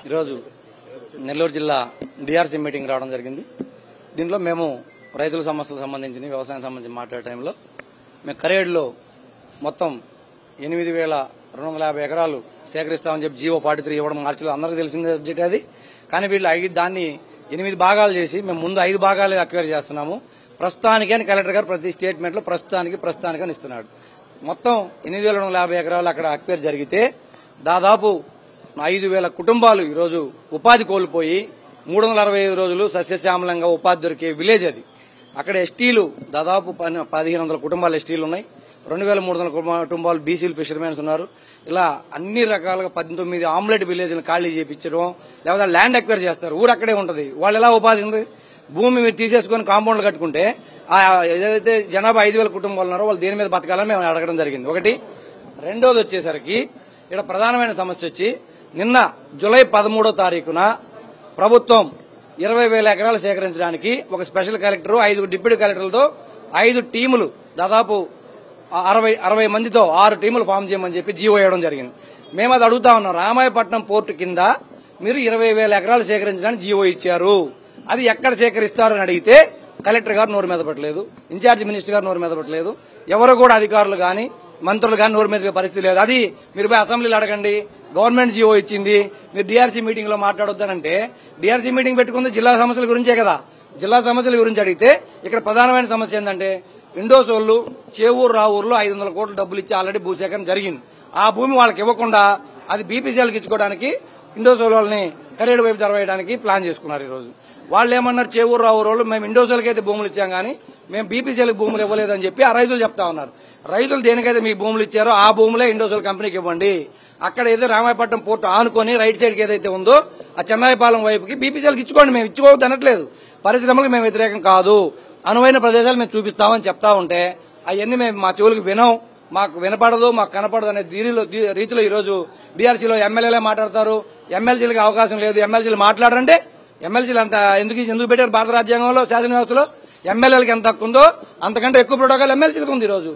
ఈరోజు నెల్లూరు జిల్లా DRC meeting రావడం జరిగింది. దీంట్లో మేము రైతుల సమస్యలకు సంబంధించి వ్యవసాయం సంబంధించి మాట్లాడే టైంలో మేము కరేడులో మొత్తం 8,250 ఎకరాలు సేకరిస్తామని చెప్పి జీవో 43 ఇవ్వడం మార్చిలో అందరికీ తెలిసిన సబ్జెక్ట్ అది. కానీ వీళ్ళు దాన్ని 8 భాగాలు చేసి మేము ముందు 5 భాగాలు అక్వైర్ చేస్తున్నాము ప్రస్తుతానికి అని కలెక్టర్ గారు ప్రతి స్టేట్మెంట్ లో ప్రస్తుతానికి అని ఇస్తున్నాడు. మొత్తం 8,250 ఎకరాలు అక్కడ అక్వైర్ జరిగితే దాదాపు 5,000 కుటుంబాలు ఈరోజు ఉపాధి కోల్పోయి 365 రోజులు సస్యశ్యామలంగా ఉపాధి దొరికే విలేజ్ అది. అక్కడ ఎస్టీలు దాదాపు 1,500 కుటుంబాలు ఎస్టీలు ఉన్నాయి. 2,300 కుటుంబాలు బీసీలు ఫిషర్మెన్స్ ఉన్నారు. ఇలా అన్ని రకాలుగా 19 ఆమ్లెట్ విలేజ్ ఖాళీ చేయించడం, లేకపోతే ల్యాండ్ అక్వైర్ చేస్తారు, ఊరు అక్కడే ఉంటుంది. వాళ్ళు ఎలా ఉపాధి ఉంది? భూమి మీరు తీసేసుకుని కాంపౌండ్లు కట్టుకుంటే ఏదైతే జనాభా 5,000 కుటుంబాలు ఉన్నారో వాళ్ళు దేని మీద బతకాలని మేము అడగడం జరిగింది. ఒకటి. రెండోది వచ్చేసరికి ఇక్కడ ప్రధానమైన సమస్య వచ్చి నిన్న జూలై 13వ తారీఖున ప్రభుత్వం 20,000 ఎకరాలు సేకరించడానికి ఒక స్పెషల్ కలెక్టర్ 5 డిప్యూటీ కలెక్టర్లతో 5 టీములు దాదాపు 60 మందితో 6 టీములు ఫామ్ చేయమని చెప్పి జీవో వేయడం జరిగింది. మేము అది అడుగుతా ఉన్నాం. రామాయపట్నం పోర్టు కింద మీరు 20,000 ఎకరాలు సేకరించడానికి జీవో ఇచ్చారు, అది ఎక్కడ సేకరిస్తారు అని అడిగితే కలెక్టర్ గారు నోరు మీద పెట్టలేదు, ఇన్ఛార్జ్ మినిస్టర్ గారు నోరు మీద పెట్టలేదు, ఎవరు కూడా అధికారులు గాని మంత్రులు గాని నోరు మీద పరిస్థితి లేదు. అది మీరు పోయి అసెంబ్లీలో అడగండి, గవర్నమెంట్ జీవో ఇచ్చింది, మీరు డిఆర్సీ మీటింగ్ లో మాట్లాడొద్దానంటే డిఆర్సీ మీటింగ్ పెట్టుకుంది జిల్లా సమస్యల గురించే కదా. జిల్లా సమస్యల గురించి అడిగితే ఇక్కడ ప్రధానమైన సమస్య ఏంటంటే ఇండోసోళ్లు చేవూరు రావూరులో 500 కోట్ల డబ్బులు ఇచ్చి ఆల్రెడీ భూసేకరణ జరిగింది. ఆ భూమి వాళ్ళకి ఇవ్వకుండా అది బీపీసీఎల్కి ఇచ్చుకోవడానికి ఇండోసోల్ వాళ్ళని కరేడు వైపు జరవేయడానికి ప్లాన్ చేసుకున్నారు. ఈ రోజు వాళ్ళు ఏమన్నారు, చేవూరు రావూరు వాళ్ళు మేము ఇండోసోల్కి అయితే భూములు ఇచ్చాం కానీ మేము బీపీసీఎల్కి భూములు ఇవ్వలేదని చెప్పి ఆ రైతులు చెప్తా ఉన్నారు. రైతులు దేనికైతే మీకు భూములు ఇచ్చారో ఆ భూములే ఇండోసోల్ కంపెనీకి ఇవ్వండి. అక్కడ ఏదో రామాయపట్నం పోర్టు ఆనుకొని రైట్ సైడ్ కి ఏదైతే ఉందో ఆ చెన్నాయిపాలెం వైపుకి బీపీసీఎల్కి ఇచ్చుకోండి, మేము ఇచ్చుకోవద్దు అనట్లేదు. పరిశ్రమలకు మేము వ్యతిరేకం కాదు, అనువైన ప్రదేశాలు మేము చూపిస్తామని చెప్తా ఉంటే అవన్నీ మేము మా చెవులకు వినం, మాకు వినపడదు, మాకు కనపడదు అనే రీతిలో ఈ రోజు బీఆర్సీలో ఎమ్మెల్యేలే మాట్లాడతారు, ఎమ్మెల్సీలకు అవకాశం లేదు, ఎమ్మెల్సీలు మాట్లాడారంటే ఎమ్మెల్సీలు అంత ఎందుకు పెట్టారు? భారత రాజ్యాంగంలో శాసన వ్యవస్థలో ఎమ్మెల్యేలకు ఎంత హక్కు ఉందో అంతకంటే ఎక్కువ ప్రోటోకాల్ ఎమ్మెల్సీలకు ఉంది. ఈ రోజు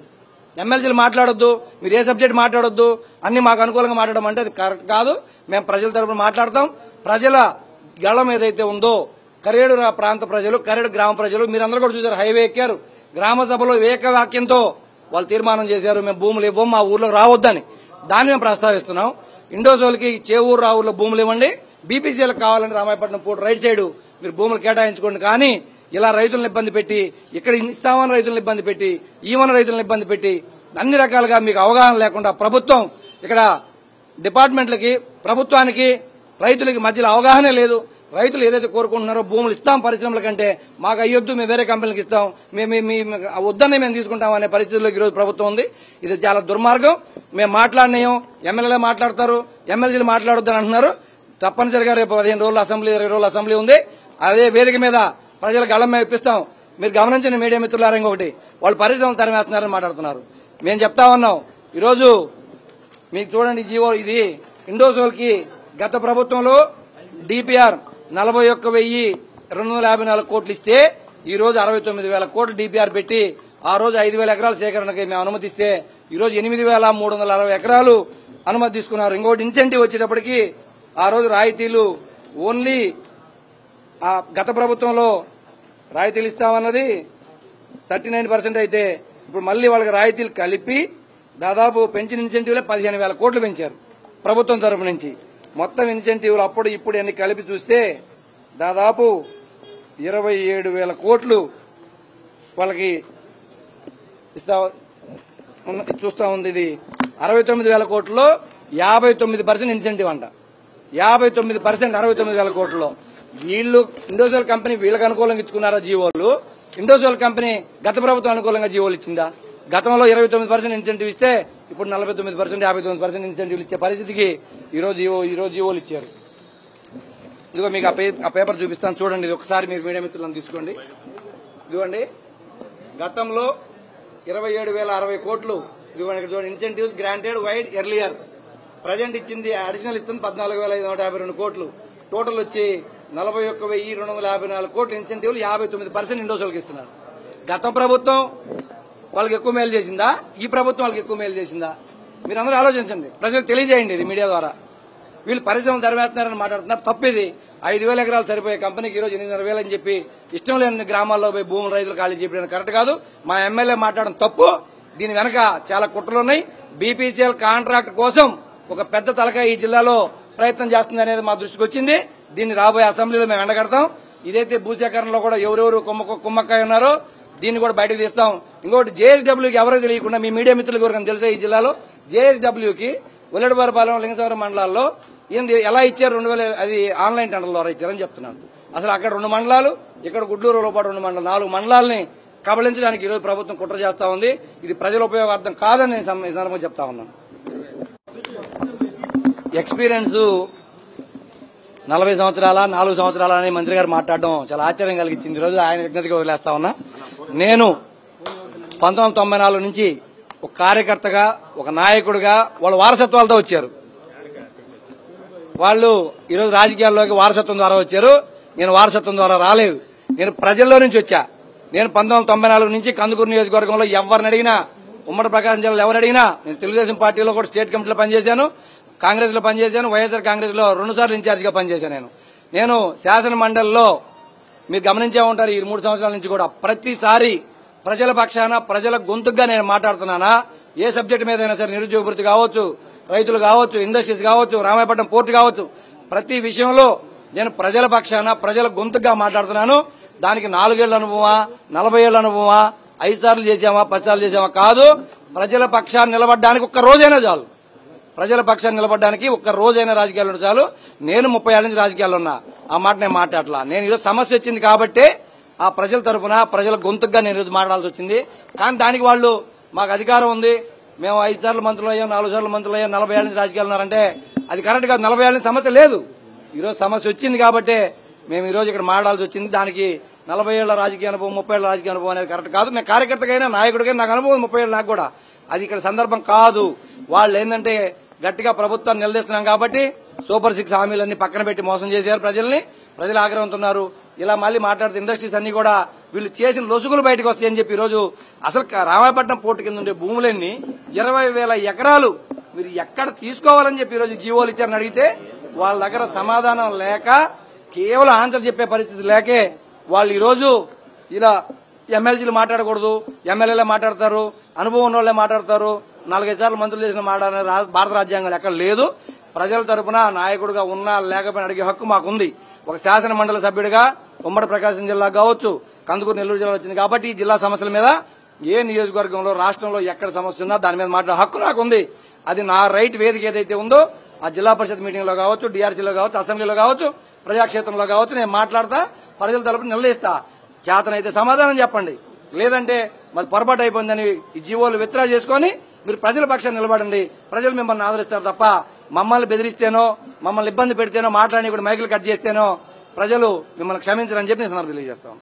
ఎమ్మెల్సీలు మాట్లాడొద్దు, మీరు ఏ సబ్జెక్ట్ మాట్లాడొద్దు, అన్ని మాకు అనుకూలంగా మాట్లాడడం అంటే అది కరెక్ట్ కాదు. మేము ప్రజల తరపున మాట్లాడతాం. ప్రజల గళం ఏదైతే ఉందో కరేడు ప్రాంత ప్రజలు, కరేడు గ్రామ ప్రజలు మీరందరూ కూడా చూశారు, హైవే ఎక్కారు, గ్రామ సభలో ఏకవాక్యంతో వాళ్ళు తీర్మానం చేశారు మేము భూములు ఇవ్వం, మా ఊర్లోకి రావద్దని. దాన్ని మేము ప్రస్తావిస్తున్నాం. ఇండోసోల్కి చేవూరు రావూరులో భూములు ఇవ్వండి, బీపీసీఎల్కి కావాలని రామాయపట్నం పోర్టు రైట్ సైడ్ మీరు భూములు కేటాయించుకోండి. కానీ ఇలా రైతులను ఇబ్బంది పెట్టి, ఇక్కడ ఇస్తామని రైతులను ఇబ్బంది పెట్టి, ఈమన రైతులను ఇబ్బంది పెట్టి, అన్ని రకాలుగా మీకు అవగాహన లేకుండా ప్రభుత్వం ఇక్కడ డిపార్ట్మెంట్లకి ప్రభుత్వానికి రైతులకి మధ్యలో అవగాహనే లేదు. రైతులు ఏదైతే కోరుకుంటున్నారో భూములు ఇస్తాం పరిశ్రమల కంటే మాకు అయ్యొద్దు, మేము వేరే కంపెనీలకు ఇస్తాం, మేము వద్దనే మేము తీసుకుంటాం అనే పరిస్థితుల్లో ఈరోజు ప్రభుత్వం ఉంది. ఇది చాలా దుర్మార్గం. మేము మాట్లాడినాం, ఎమ్మెల్యేలే మాట్లాడతారు, ఎమ్మెల్సీలు మాట్లాడొద్దని అంటున్నారు. తప్పనిసరిగా రేపు 15 రోజులు అసెంబ్లీ, 20 రోజులు అసెంబ్లీ ఉంది. అదే వేదిక మీద ప్రజలకు గళం మేము ఇప్పిస్తాం. మీరు గమనించండి మీడియా మిత్రులారా, ఇంకొకటి వాళ్ళు పరిశ్రమలు తరిమేస్తున్నారని మాట్లాడుతున్నారు. మేము చెప్తా ఉన్నాం ఈరోజు మీకు చూడండి జీవో, ఇది ఇండోసోల్ కి గత ప్రభుత్వంలో డిపిఆర్ 41,254 కోట్లు ఇస్తే ఈ రోజు 69,000 కోట్లు డిపిఆర్ పెట్టి ఆ రోజు 5,000 ఎకరాల సేకరణకి మేము అనుమతిస్తే ఈ రోజు 8,360 ఎకరాలు అనుమతి తీసుకున్నారు. ఇంకోటి ఇన్సెంటివ్ వచ్చేటప్పటికి ఆ రోజు రాయితీలు ఓన్లీ గత ప్రభుత్వంలో రాయితీలు ఇస్తామన్నది 39% అయితే ఇప్పుడు మళ్లీ వాళ్ళకి రాయితీలు కలిపి దాదాపు పెంచిన ఇన్సెంటివ్లే 15,000 కోట్లు పెంచారు ప్రభుత్వం తరపు నుంచి. మొత్తం ఇన్సెంటివ్లు అప్పుడు ఇప్పుడు అన్ని కలిపి చూస్తే దాదాపు 27,000 కోట్లు వాళ్ళకి చూస్తా ఉంది. ఇది 69,000 కోట్లలో 59% ఇన్సెంటివ్ అంట. 59% 69,000 కోట్లలో వీళ్ళు ఇండోసోల్ కంపెనీ వీళ్ళకి అనుకూలంగా ఇచ్చుకున్నారా జీవోలు? ఇండోసోల్ కంపెనీ గత ప్రభుత్వం అనుకూలంగా జీవోలు ఇచ్చిందా? గతంలో 29% ఇన్సెంటివ్ ఇస్తే ఇప్పుడు 49%, 59% ఇన్సెంటివ్లు ఇచ్చే పరిస్థితికి ఈ రోజు జీవోలు ఇచ్చారు. ఇదిగో మీకు ఆ పేపర్ చూపిస్తాను చూడండి. ఇది ఒకసారి మీరు మీడియా మిత్రులను తీసుకోండి. ఇదిగోండి గతంలో 27,060 కోట్లు ఇదిగోండి ఇక్కడ చూడండి. Incentives granted wide earlier. Present ఇచ్చింది అడిషనల్ ఇస్తుంది 14,552 కోట్లు. టోటల్ వచ్చి 41,254 కోట్ల ఇన్సెంటివ్లు 59% ఇండోసోల్కి ఇస్తున్నారు. గత ప్రభుత్వం వాళ్ళకి ఎక్కువ మేలు చేసిందా, ఈ ప్రభుత్వం వాళ్ళకి ఎక్కువ మేలు చేసిందా? మీరు అందరూ ఆలోచించండి, ప్రజలకు తెలియజేయండి. ఇది మీడియా ద్వారా వీళ్ళు పరిశ్రమలు తరివేస్తున్నారని మాట్లాడుతున్నారు. తప్పిది. 5,000 ఎకరాలు సరిపోయే కంపెనీకి ఈరోజు 8,500 అని చెప్పి ఇష్టం లేని గ్రామాల్లో పోయి భూములు రైతులు ఖాళీ చేయడం కరెక్ట్ కాదు. మా ఎమ్మెల్యే మాట్లాడడం తప్పు. దీని వెనక చాలా కుట్రలున్నాయి. బీపీసీఎల్ కాంట్రాక్ట్ కోసం ఒక పెద్ద తలకాయ ఈ జిల్లాలో ప్రయత్నం చేస్తుంది అనేది మా దృష్టికి వచ్చింది. దీన్ని రాబోయే అసెంబ్లీలో మేము ఎండగడతాం. ఇదైతే భూసేకరణలో కూడా ఎవరెవరు కుమ్మక్కాయ ఉన్నారో దీన్ని కూడా బయటకు తీస్తాం. ఇంకోటి జేఎస్డబ్ల్యూకి ఎవరో తెలియకుండా మీ మీడియా మిత్రులకు ఎవరికైనా తెలుసా ఈ జిల్లాలో జేఎస్డబ్ల్యూకి ఉల్లడివారిపాలెం లింగసవరం మండలాల్లో ఎలా ఇచ్చారు 2000 అది ఆన్లైన్ టెండర్ ద్వారా ఇచ్చారని చెప్తున్నాను. అసలు అక్కడ 2 మండలాలు, ఇక్కడ గుడ్లూరులో పాటు 2 మండలాలు, 4 మండలాలని కబళించడానికి ఈరోజు ప్రభుత్వం కుట్ర చేస్తా ఉంది. ఇది ప్రజల ఉపయోగార్థం కాదని నేను ఈ సందర్భంగా చెప్తా ఉన్నాను. ఎక్స్పీరియన్స్ 40 సంవత్సరాల 4 సంవత్సరాల అని మంత్రి గారు మాట్లాడడం చాలా ఆశ్చర్యం కలిగించింది. ఈరోజు ఆయన విజ్ఞతగా వదిలేస్తా ఉన్నా. నేను 1994 నుంచి ఒక కార్యకర్తగా, ఒక నాయకుడిగా వాళ్ళ వారసత్వాలతో వచ్చారు. వాళ్ళు ఈరోజు రాజకీయాల్లోకి వారసత్వం ద్వారా వచ్చారు. నేను వారసత్వం ద్వారా రాలేదు. నేను ప్రజల్లో నుంచి వచ్చా. నేను 1994 నుంచి కందుకూరు నియోజకవర్గంలో ఎవరిని అడిగినా, ఉమ్మడి ప్రకాశం జిల్లాలో ఎవరు అడిగినా, నేను తెలుగుదేశం పార్టీలో కూడా స్టేట్ కమిటీలో పనిచేశాను, కాంగ్రెస్ లో పనిచేశాను, వైఎస్ఆర్ కాంగ్రెస్ లో 2 సార్లు ఇన్ఛార్జిగా పనిచేశాను. నేను శాసన మండలిలో మీరు గమనించే ఉంటారు ఈ 3 సంవత్సరాల నుంచి కూడా ప్రతిసారి ప్రజల పక్షాన, ప్రజల గొంతుగా నేను మాట్లాడుతున్నానా. ఏ సబ్జెక్టు మీద అయినా సరే, నిరుద్యోగ భృతి కావచ్చు, రైతులు కావచ్చు, ఇండస్ట్రీస్ కావచ్చు, రామాయపట్నం పోర్టు కావచ్చు, ప్రతి విషయంలో నేను ప్రజల పక్షాన, ప్రజల గొంతుగా మాట్లాడుతున్నాను. దానికి 4 ఏళ్ల అనుభవమా, 40 ఏళ్ల అనుభవమా, 5 సార్లు చేసామా, 10 సార్లు చేసామా కాదు. ప్రజల పక్షాన్ని నిలబడడానికి ఒక్క రోజైనా చాలు. ప్రజల పక్షాన్ని నిలబడడానికి ఒక్క రోజైనా రాజకీయాలు చాలు. నేను 30 ఏళ్ల నుంచి రాజకీయాల్లో ఉన్నా. ఆ మాట నేను మాట్లాడలా. నేను ఈరోజు సమస్య వచ్చింది కాబట్టి ఆ ప్రజల తరఫున, ప్రజల గొంతుగా నేను ఈరోజు మాట్లాడాల్సి వచ్చింది. కానీ దానికి వాళ్ళు మాకు అధికారం ఉంది, మేము 5 సార్లు మంత్రులు అయ్యాం, 4 సార్లు మంత్రులు అయ్యాం, 40 ఏళ్ల నుంచి రాజకీయాలు ఉన్నారంటే అది కరెక్ట్ కాదు. 40 ఏళ్ల నుంచి సమస్య లేదు. ఈరోజు సమస్య వచ్చింది కాబట్టి మేము ఈ రోజు ఇక్కడ మాట్లాడాల్సి వచ్చింది. దానికి 40 ఏళ్ల రాజకీయ అనుభవం, 30 ఏళ్ల రాజకీయ అనుభవం అనేది కరెక్ట్ కాదు. నేను కార్యకర్తకైనా, నాయకుడికైనా నాకు అనుభవం 30 ఏళ్ళు నాకు కూడా. అది ఇక్కడ సందర్భం కాదు. వాళ్ళు ఏంటంటే గట్టిగా ప్రభుత్వాన్ని నిలదీస్తున్నాం కాబట్టి సూపర్ 6 హామీలన్నీ పక్కన పెట్టి మోసం చేశారు ప్రజల్ని. ప్రజలు ఆగ్రహంతున్నారు. ఇలా మళ్ళీ మాట్లాడుతూ ఇండస్ట్రీస్ అన్ని కూడా వీళ్ళు చేసిన లొసుగులు బయటకు వస్తాయని చెప్పి ఈరోజు అసలు రామాయపట్నం పోర్టు కింద ఉండే భూములన్నీ 20,000 ఎకరాలు మీరు ఎక్కడ తీసుకోవాలని చెప్పి ఈరోజు జీవోలు ఇచ్చారని అడిగితే వాళ్ళ దగ్గర సమాధానం లేక, కేవలం ఆన్సర్ చెప్పే పరిస్థితి లేకే వాళ్ళు ఈరోజు ఇలా ఎమ్మెల్సీలు మాట్లాడకూడదు, ఎమ్మెల్యేలే మాట్లాడతారు, అనుభవం ఉన్న వాళ్ళే మాట్లాడతారు, 4-5 సార్లు మంత్రులు చేసిన మాట భారత రాజ్యాంగంలో ఎక్కడ లేదు. ప్రజల తరపున నాయకుడిగా ఉన్నా లేకపోయినా అడిగే హక్కు మాకుంది. ఒక శాసన మండలి సభ్యుడిగా ఉమ్మడి ప్రకాశం జిల్లా కావచ్చు, కందుకూరు నెల్లూరు జిల్లా వచ్చింది కాబట్టి ఈ జిల్లా సమస్యల మీద ఏ నియోజకవర్గంలో, రాష్ట్రంలో ఎక్కడ సమస్య ఉన్నా దాని మీద మాట్లాడే హక్కు నాకుంది. అది నా రైట్. వేదిక ఏదైతే ఉందో ఆ జిల్లా పరిషత్ మీటింగ్ లో కావచ్చు, డీఆర్సీలో కావచ్చు, అసెంబ్లీలో కావచ్చు, ప్రజాక్షేత్రంలో కావచ్చు, నేను మాట్లాడతా, ప్రజల తరపున నిలదీస్తా. చేతనైతే సమాధానం చెప్పండి, లేదంటే మరి పొరపాటు అయిపోయిందని ఈ జీవోలు విత్డ్రా చేసుకుని మీరు ప్రజల పక్షాన్ని నిలబడండి. ప్రజలు మిమ్మల్ని ఆదరిస్తారు తప్ప మమ్మల్ని బెదిరిస్తేనో, మమ్మల్ని ఇబ్బంది పెడితేనో, మాట్లాడి కూడా మైకులు కట్ చేస్తేనో ప్రజలు మిమ్మల్ని క్షమించరని చెప్పి నేను తెలియజేస్తాను.